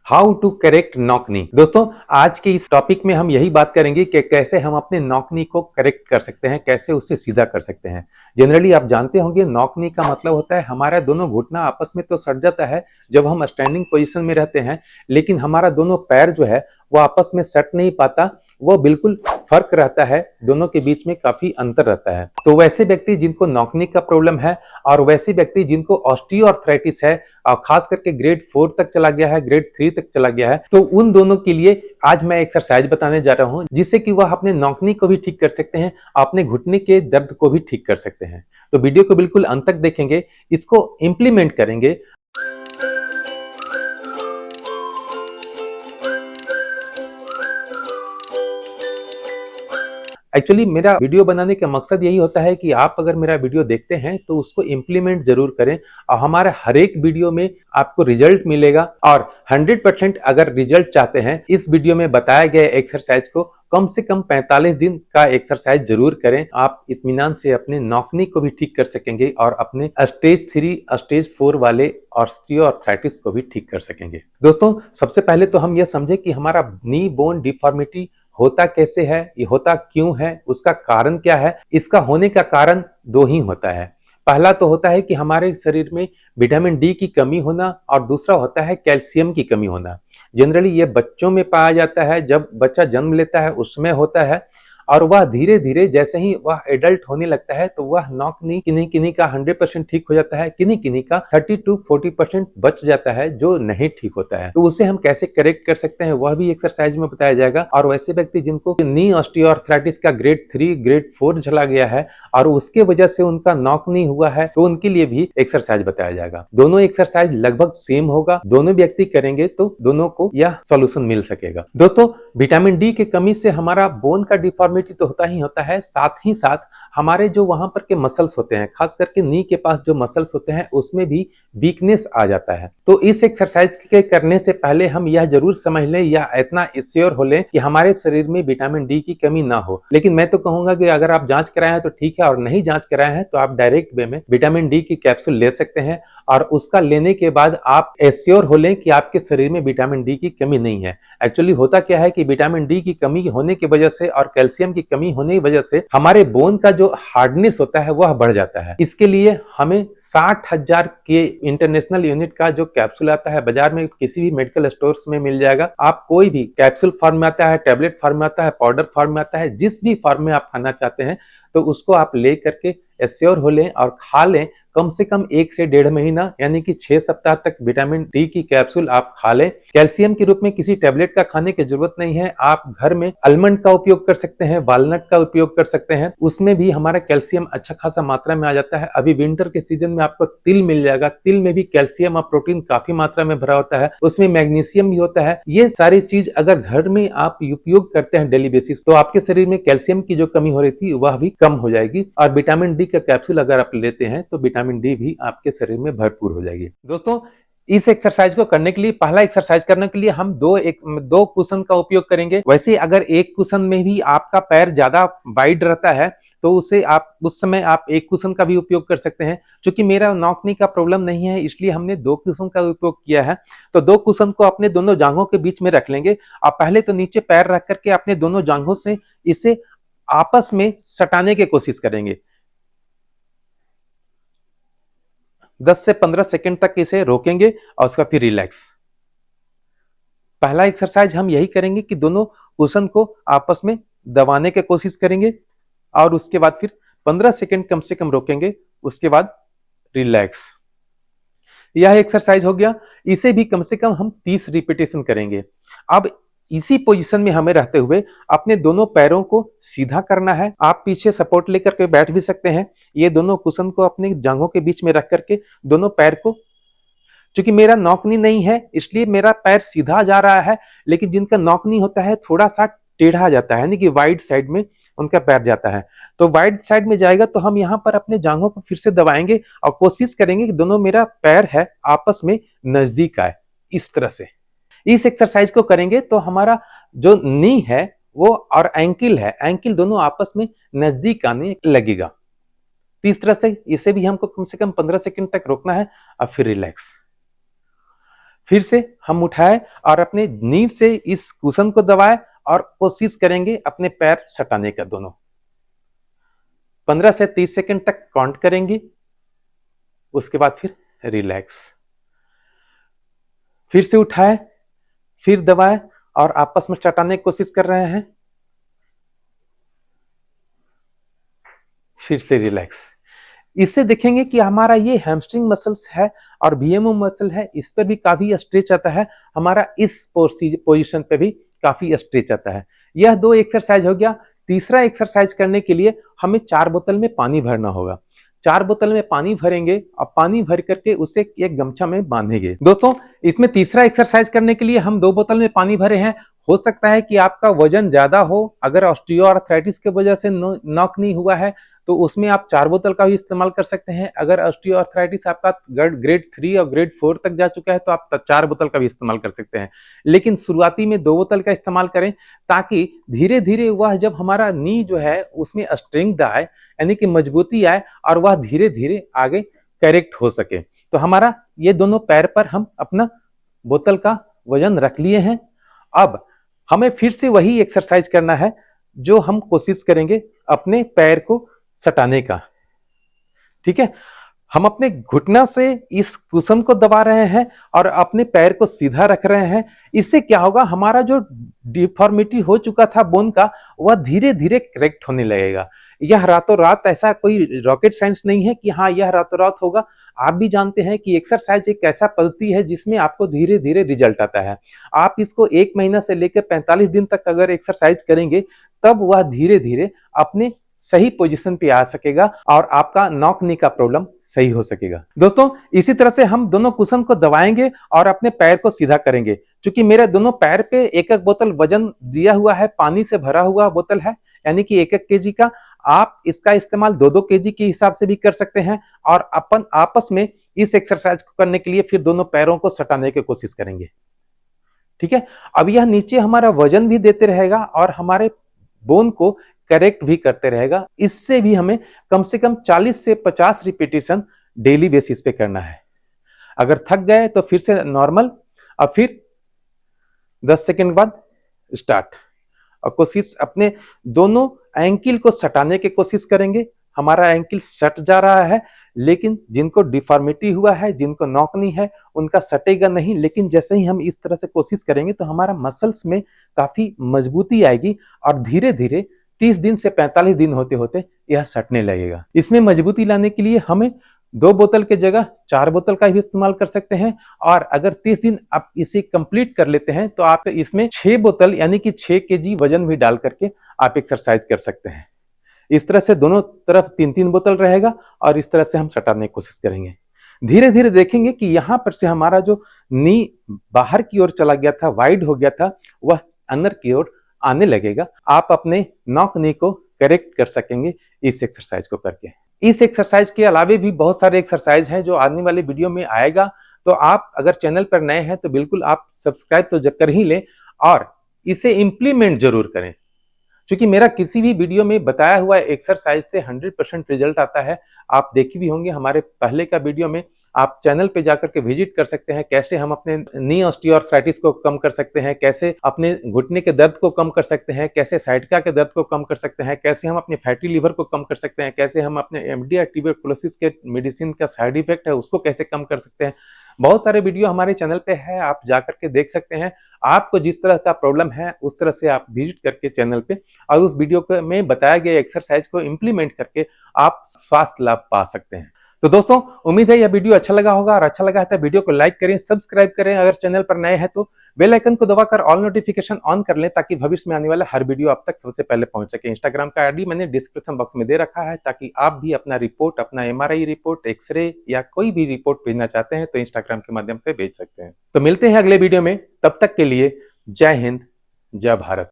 How to correct knock knee. दोस्तों, आज के इस टॉपिक में हम यही बात करेंगे कि कैसे हम अपने नॉक नी को करेक्ट कर सकते हैं, कैसे उससे सीधा कर सकते हैं। जनरली आप जानते होंगे नॉक नी का मतलब होता है हमारा दोनों घुटना आपस में तो सट जाता है जब हम स्टैंडिंग पोजीशन में रहते हैं, लेकिन हमारा दोनों पैर जो है वो आपस में सट नहीं पाता। वो बिल्कुल फर्क रहता है, दोनों के बीच में काफी अंतर रहता है। तो वैसे व्यक्ति जिनको नॉक नी का प्रॉब्लम है और वैसे व्यक्ति जिनको ऑस्टियोआर्थराइटिस है और खास करके ग्रेड 4 तक चला गया है, ग्रेड 3 तक चला गया है, तो उन दोनों के लिए आज मैं एक्सरसाइज बताने जा रहा हूं जिससे कि वह अपने नॉकनी को भी ठीक कर सकते हैं, अपने घुटने के दर्द को भी ठीक कर सकते हैं। तो वीडियो को बिल्कुल अंत तक देखेंगे, इसको इंप्लीमेंट करेंगे। एक्चुअली मेरा वीडियो बनाने का मकसद यही होता है कि आप अगर मेरा वीडियो देखते हैं तो उसको इंप्लीमेंट जरूर करें और हमारे हर एक वीडियो में आपको रिजल्ट मिलेगा। और 100% अगर रिजल्ट चाहते हैं, इस वीडियो में बताए गए एक्सरसाइज को कम से कम 45 दिन का एक्सरसाइज जरूर करें। आप इत्मीनान से अपने नॉकनी को भी ठीक कर सकेंगे और अपने स्टेज 3 स्टेज 4 वाले ऑस्टियोआर्थराइटिस को भी ठीक कर सकेंगे। दोस्तों, सबसे पहले तो हम यह समझे कि हमारा नी बोन डिफॉर्मिटी होता कैसे है, ये होता क्यों है, उसका कारण क्या है। इसका होने का कारण दो ही होता है। पहला तो होता है कि हमारे शरीर में विटामिन डी की कमी होना और दूसरा होता है कैल्शियम की कमी होना। जनरली ये बच्चों में पाया जाता है, जब बच्चा जन्म लेता है उसमें होता है और वह धीरे धीरे जैसे ही वह एडल्ट होने लगता है तो वह नॉक नी किन्हीं किन्हीं का 100% ठीक हो जाता है, किन्हीं किन्हीं का 30 to 40% बच जाता है जो नहीं ठीक होता है। तो उसे हम कैसे करेक्ट कर सकते हैं वह भी एक्सरसाइज में बताया जाएगा। और वैसे व्यक्ति जिनको नी ऑस्टियोआर्थराइटिस का ग्रेड 3 ग्रेड 4 चला गया है और उसके वजह से उनका नॉक नी हुआ है तो उनके लिए भी एक्सरसाइज बताया जाएगा। दोनों एक्सरसाइज लगभग सेम होगा, दोनों व्यक्ति करेंगे तो दोनों को यह सॉल्यूशन मिल सकेगा। दोस्तों, विटामिन डी की कमी से हमारा बोन का डिफॉर्मिटी तो होता ही होता है, साथ ही साथ हमारे जो वहां पर के मसल्स होते हैं, खास करके नी के पास जो मसल्स होते हैं उसमें भी वीकनेस आ जाता है। तो इस एक्सरसाइज के करने से पहले हम यह जरूर समझ लें या इतना श्योर हो लें कि हमारे शरीर में विटामिन डी की कमी ना हो। लेकिन मैं तो कहूंगा कि अगर आप जांच कराए हैं तो ठीक है, और नहीं जांच कराए हैं तो आप डायरेक्ट वे में विटामिन डी की कैप्सूल ले सकते हैं और उसका लेने के बाद आप एश्योर हो लें कि आपके शरीर में विटामिन डी की कमी नहीं है। एक्चुअली होता क्या है कि विटामिन डी की कमी होने की वजह से और कैल्शियम की कमी होने की वजह से हमारे बोन का जो हार्डनेस होता है वह बढ़ जाता है। इसके लिए हमें 60,000 के इंटरनेशनल यूनिट का जो कैप्सूल आता है, बाजार में किसी भी मेडिकल स्टोर्स में मिल जाएगा। आप कोई भी कैप्सूल फॉर्म में आता है, टैबलेट फॉर्म में आता है, पाउडर फॉर्म में आता है, जिस भी फॉर्म में आप खाना चाहते हैं तो उसको आप ले करके एश्योर हो लें और खा लें। कम से कम 1 से 1.5 महीना यानी कि 6 सप्ताह तक विटामिन डी की कैप्सूल आप खा लें। कैल्शियम के रूप में किसी टैबलेट का खाने की जरूरत नहीं है। आप घर में आलमंड का उपयोग कर सकते हैं, वॉलनट का उपयोग कर सकते हैं, उसमें भी हमारा कैल्शियम अच्छा खासा मात्रा में आ जाता है। अभी विंटर के सीजन में आपको तिल मिल जाएगा, तिल में भी कैल्शियम और प्रोटीन काफी मात्रा में भरा होता है, उसमें मैग्नीशियम भी होता है। ये सारी चीज अगर घर में आप उपयोग करते हैं डेली बेसिस तो आपके शरीर में कैल्शियम की जो कमी हो रही थी वह भी कम हो जाएगी। और विटामिन डी का कैप्सूल अगर आप लेते हैं तो विटामिन डी भी आपके शरीर में भरपूर हो जाएगी। दोस्तों, इस एक्सरसाइज को करने के लिए, पहला एक्सरसाइज करने के लिए हम दो कुशन का उपयोग करेंगे। वैसे अगर एक कुशन में भी आपका पैर ज्यादा वाइड रहता है तो उसे आप उस समय आप एक कुशन का भी उपयोग कर सकते हैं। क्योंकि मेरा नॉक नी का प्रॉब्लम नहीं है इसलिए हमने 2 कुशन का उपयोग किया है। तो 2 कुशन को अपने दोनों जांघों के बीच में रख लेंगे और पहले तो नीचे पैर रख करके अपने दोनों जांघों से इसे आपस में सटाने की कोशिश करेंगे। 10 से 15 सेकंड तक इसे रोकेंगे और उसका फिर रिलैक्स। पहला एक्सरसाइज हम यही करेंगे कि दोनों कुशन को आपस में दबाने की कोशिश करेंगे और उसके बाद फिर 15 सेकंड कम से कम रोकेंगे, उसके बाद रिलैक्स। यह एक्सरसाइज हो गया। इसे भी कम से कम हम 30 रिपीटेशन करेंगे। अब इसी पोजीशन में हमें रहते हुए अपने दोनों पैरों को सीधा करना है। आप पीछे सपोर्ट लेकर के बैठ भी सकते हैं। ये दोनों कुशन को अपने जांघों के बीच में रख करके दोनों पैर को, चूंकि मेरा नॉकनी नहीं है इसलिए मेरा पैर सीधा जा रहा है, लेकिन जिनका नॉकनी होता है थोड़ा सा टेढ़ा जाता है, यानी कि वाइड साइड में उनका पैर जाता है। तो वाइड साइड में जाएगा तो हम यहाँ पर अपने जांघों को फिर से दबाएंगे और कोशिश करेंगे कि दोनों मेरा पैर है आपस में नजदीक आए। इस तरह से इस एक्सरसाइज को करेंगे तो हमारा जो नी है वो और एंकिल है, एंकिल दोनों आपस में नजदीक आने लगेगा। तो इस तरह से इसे भी हमको कम से कम 15 सेकंड तक रोकना है और फिर रिलैक्स। फिर से हम उठाए और अपने नी से इस कुशन को दबाए और कोशिश करेंगे अपने पैर सटाने का दोनों। 15 से 30 सेकंड तक काउंट करेंगे, उसके बाद फिर रिलैक्स। फिर से उठाए, फिर दबाए और आपस में सटाने की कोशिश कर रहे हैं, फिर से रिलैक्स। इससे देखेंगे कि हमारा ये हैमस्ट्रिंग मसल्स है और वीएमओ मसल है, इस पर भी काफी स्ट्रेच आता है, हमारा इस पोजीशन पे भी काफी स्ट्रेच आता है। यह 2 एक्सरसाइज हो गया। तीसरा एक्सरसाइज करने के लिए हमें 4 बोतल में पानी भरना होगा। 4 बोतल में पानी भरेंगे और पानी भर करके उसे एक गमछा में बांधेंगे। दोस्तों, इसमें तीसरा एक्सरसाइज करने के लिए हम 2 बोतल में पानी भरे हैं। हो सकता है कि आपका वजन ज्यादा हो, अगर ऑस्टियोआर्थराइटिस की वजह से नॉक नहीं हुआ है तो उसमें आप 4 बोतल का भी इस्तेमाल कर सकते हैं। अगर ऑस्टियोआर्थराइटिस आपका ग्रेड 3 और ग्रेड 4 तक जा चुका है तो आप 4 बोतल का भी इस्तेमाल कर सकते हैं। लेकिन शुरुआती में 2 बोतल का इस्तेमाल करें, ताकि धीरे धीरे वह जब हमारा नी जो है उसमें स्ट्रेंथ आए, यानी कि मजबूती आए और वह धीरे धीरे आगे करेक्ट हो सके। तो हमारा ये दोनों पैर पर हम अपना बोतल का वजन रख लिए हैं। अब हमें फिर से वही एक्सरसाइज करना है जो हम कोशिश करेंगे अपने पैर को सटाने का। ठीक है, हम अपने घुटना से इस कुशन को दबा रहे हैं और अपने पैर को सीधा रख रहे हैं। इससे क्या होगा, हमारा जो डिफॉर्मिटी हो चुका था बोन का, वह धीरे धीरे करेक्ट होने लगेगा। यह रातों रात, ऐसा कोई रॉकेट साइंस नहीं है कि हाँ यह रातों रात होगा। आप भी जानते हैं कि एक्सरसाइज एक ऐसा पद्धति है जिसमें आपको धीरे धीरे रिजल्ट आता है। आप इसको 1 महीना से लेकर 45 दिन तक अगर एक्सरसाइज करेंगे, तब वह धीरे धीरे अपने सही पोजीशन पे आ सकेगा और आपका नॉक नी का प्रॉब्लम सही हो सकेगा। दोस्तों, इसी तरह से हम दोनों कुशन को दबाएंगे और अपने पैर को सीधा करेंगे। क्योंकि मेरे दोनों पैर पे एक एक बोतल वजन दिया हुआ है, पानी से भरा हुआ बोतल है, यानी कि 1-1 केजी का। आप इसका इस्तेमाल 2-2 केजी के हिसाब से भी कर सकते हैं और अपन आपस में इस एक्सरसाइज को करने के लिए फिर दोनों पैरों को सटाने की कोशिश करेंगे। ठीक है, अब यह नीचे हमारा वजन भी देते रहेगा और हमारे बोन को करेक्ट भी करते रहेगा। इससे भी हमें कम से कम 40 से 50 रिपीटेशन डेली बेसिस पे करना है। अगर थक गए तो फिर से नॉर्मल और फिर 10 सेकंड बाद स्टार्ट। और कोशिश अपने दोनों एंकिल को सटाने की कोशिश करेंगे। हमारा एंकिल सट जा रहा है, लेकिन जिनको डिफॉर्मिटी हुआ है, जिनको नॉक नहीं है, उनका सटेगा नहीं। लेकिन जैसे ही हम इस तरह से कोशिश करेंगे तो हमारा मसल्स में काफी मजबूती आएगी और धीरे धीरे 30 दिन से 45 दिन होते होते यह सटने लगेगा। इसमें मजबूती लाने के लिए हमें 2 बोतल के जगह 4 बोतल का भी इस्तेमाल कर सकते हैं। और अगर 30 दिन आप इसे कंप्लीट कर लेते हैं तो आप इसमें 6 बोतल यानी कि 6 केजी वजन भी डाल करके आप एक्सरसाइज कर सकते हैं। इस तरह से दोनों तरफ 3-3 बोतल रहेगा और इस तरह से हम सटाने की कोशिश करेंगे। धीरे धीरे देखेंगे कि यहां पर से हमारा जो नी बाहर की ओर चला गया था, वाइड हो गया था, वह अंदर की ओर आने लगेगा। आप अपने नॉक नी को करेक्ट कर सकेंगे इस एक्सरसाइज को करके। इस एक्सरसाइज के अलावे भी बहुत सारे एक्सरसाइज हैं जो आने वाले वीडियो में आएगा। तो आप अगर चैनल पर नए हैं तो बिल्कुल आप सब्सक्राइब तो कर ही लें और इसे इंप्लीमेंट जरूर करें। क्योंकि मेरा किसी भी वीडियो में बताया हुआ एक्सरसाइज से 100% रिजल्ट आता है। आप देखी भी होंगे हमारे पहले का वीडियो में। आप चैनल पे जाकर के विजिट कर सकते हैं, कैसे हम अपने नी ऑस्टियोआर्थराइटिस को कम कर सकते हैं, कैसे अपने घुटने के दर्द को कम कर सकते हैं, कैसे साइटिका के दर्द को कम कर सकते हैं, कैसे हम अपने फैटी लीवर को कम कर सकते हैं, कैसे हम अपने एमडी ट्यूबरकुलोसिस के मेडिसिन का साइड इफेक्ट है उसको कैसे कम कर सकते हैं। बहुत सारे वीडियो हमारे चैनल पे है, आप जाकर के देख सकते हैं। आपको जिस तरह का प्रॉब्लम है उस तरह से आप विजिट करके चैनल पे और उस वीडियो में बताया गया एक्सरसाइज को इंप्लीमेंट करके आप स्वास्थ्य लाभ पा सकते हैं। तो दोस्तों, उम्मीद है यह वीडियो अच्छा लगा होगा और अच्छा लगा है तो वीडियो को लाइक करें, सब्सक्राइब करें। अगर चैनल पर नए हैं तो बेल आइकन को दबाकर ऑल नोटिफिकेशन ऑन कर लें, ताकि भविष्य में आने वाला हर वीडियो आप तक सबसे पहले पहुंच सके। इंस्टाग्राम का आईडी मैंने डिस्क्रिप्शन बॉक्स में दे रखा है, ताकि आप भी अपना रिपोर्ट, अपना एमआरआई रिपोर्ट, एक्सरे या कोई भी रिपोर्ट भेजना चाहते हैं तो इंस्टाग्राम के माध्यम से भेज सकते हैं। तो मिलते हैं अगले वीडियो में, तब तक के लिए जय हिंद, जय भारत।